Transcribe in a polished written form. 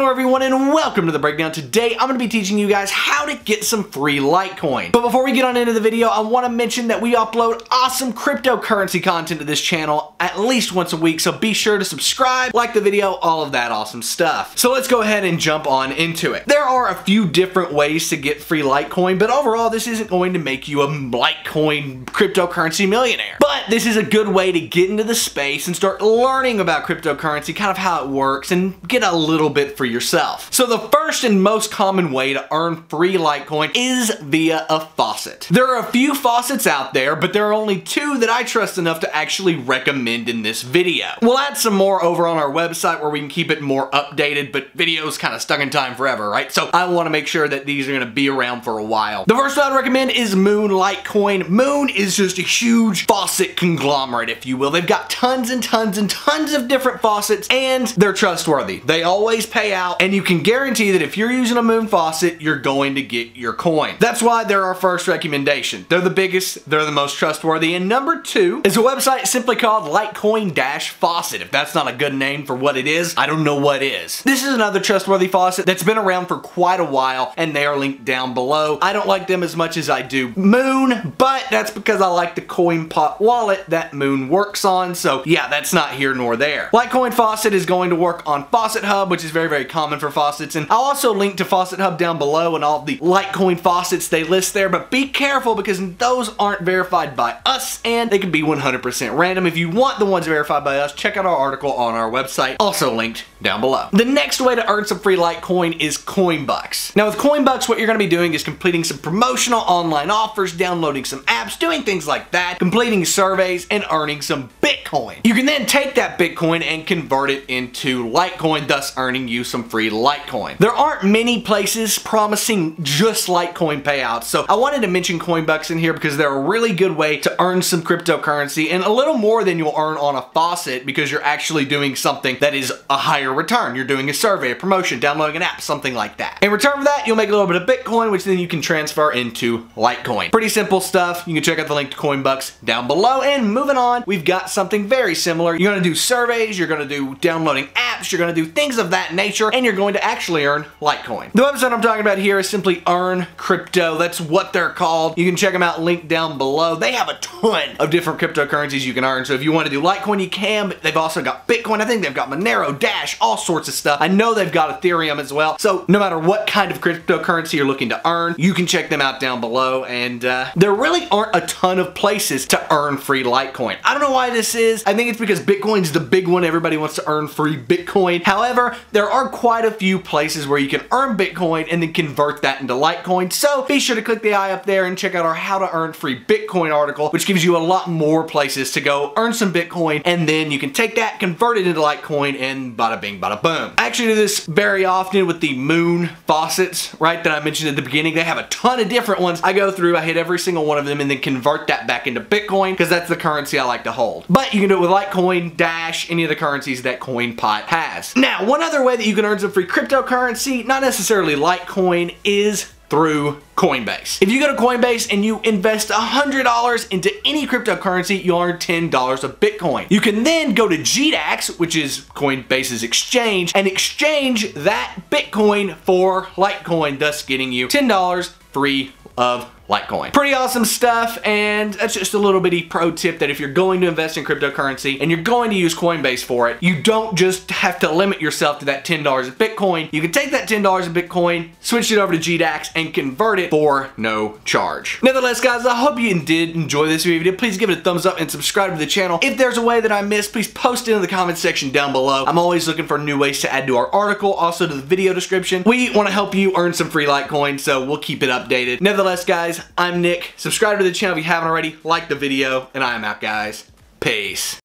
Hello everyone and welcome to the breakdown. Today I'm going to be teaching you guys how to get some free Litecoin. But before we get on into the video, I want to mention that we upload awesome cryptocurrency content to this channel at least once a week, so be sure to subscribe, like the video, all of that awesome stuff. So let's go ahead and jump on into it. There are a few different ways to get free Litecoin, but overall this isn't going to make you a Litecoin cryptocurrency millionaire. But this is a good way to get into the space and start learning about cryptocurrency, kind of how it works, and get a little bit for yourself. So the first and most common way to earn free Litecoin is via a faucet. There are a few faucets out there, but there are only two that I trust enough to actually recommend in this video. We'll add some more over on our website where we can keep it more updated, but videos kind of stuck in time forever, right? So I want to make sure that these are going to be around for a while. The first one I'd recommend is Moon Litecoin. Moon is just a huge faucet conglomerate, if you will. They've got tons and tons and tons of different faucets, and they're trustworthy. They always pay out, and you can guarantee that if you're using a Moon faucet, you're going to get your coin. That's why they're our first recommendation. They're the biggest, they're the most trustworthy, and number two is a website simply called Litecoin-Faucet. If that's not a good name for what it is, I don't know what is. This is another trustworthy faucet that's been around for quite a while, and they are linked down below. I don't like them as much as I do Moon, but that's because I like the CoinPot wallet that Moon works on, so yeah, that's not here nor there. Litecoin Faucet is going to work on Faucet Hub, which is very common for faucets, and I'll also link to Faucet Hub down below and all the Litecoin faucets they list there, but be careful because those aren't verified by us and they can be 100% random. If you want the ones verified by us, check out our article on our website, also linked down below. The next way to earn some free Litecoin is Coinbucks. Now with Coinbucks, what you're going to be doing is completing some promotional online offers, downloading some apps, doing things like that, completing surveys, and earning some Bitcoin. You can then take that Bitcoin and convert it into Litecoin, thus earning you some free Litecoin. There aren't many places promising just Litecoin payouts, so I wanted to mention Coinbucks in here because they're a really good way to earn some cryptocurrency and a little more than you'll earn on a faucet because you're actually doing something that is a higher return. You're doing a survey, a promotion, downloading an app, something like that. In return for that, you'll make a little bit of Bitcoin, which then you can transfer into Litecoin. Pretty simple stuff. You can check out the link to Coinbucks down below. And moving on, we've got something very similar. You're going to do surveys, you're going to do downloading apps, you're going to do things of that nature, and you're going to actually earn Litecoin. The website I'm talking about here is simply EarnCrypto. That's what they're called. You can check them out, linked down below. They have a ton of different cryptocurrencies you can earn. So if you want to do Litecoin, you can, but they've also got Bitcoin. I think they've got Monero, Dash, all sorts of stuff. I know they've got Ethereum as well. So no matter what kind of cryptocurrency you're looking to earn, you can check them out down below. And there really aren't a ton of places to earn free Litecoin. I don't know why this is. I think it's because Bitcoin's the big one. Everybody wants to earn free Bitcoin. However, there are quite a few places where you can earn Bitcoin and then convert that into Litecoin. So be sure to click the eye up there and check out our How to Earn Free Bitcoin article, which gives you a lot more places to go earn some Bitcoin, and then you can take that, convert it into Litecoin, and bada bing, bada boom. I actually do this very often with the Moon faucets, right, that I mentioned at the beginning. They have a ton of different ones. I go through, I hit every single one of them, and then convert that back into Bitcoin, because that's the currency I like to hold. But you can do it with Litecoin, Dash, any of the currencies that CoinPot has. Now, one other way that you can earn some free cryptocurrency, not necessarily Litecoin, is through Coinbase. If you go to Coinbase and you invest $100 into any cryptocurrency, you'll earn $10 of Bitcoin. You can then go to GDAX, which is Coinbase's exchange, and exchange that Bitcoin for Litecoin, thus getting you $10 free of Litecoin. Pretty awesome stuff, and that's just a little bitty pro tip that if you're going to invest in cryptocurrency and you're going to use Coinbase for it, you don't just have to limit yourself to that $10 of Bitcoin. You can take that $10 of Bitcoin, switch it over to GDAX, and convert it for no charge. Nevertheless, guys, I hope you did enjoy this video. Please give it a thumbs up and subscribe to the channel. If there's a way that I missed, please post it in the comment section down below. I'm always looking for new ways to add to our article, also to the video description. We want to help you earn some free Litecoin, so we'll keep it updated. Nevertheless, guys, I'm Nick. Subscribe to the channel if you haven't already, like the video, and I am out, guys. Peace.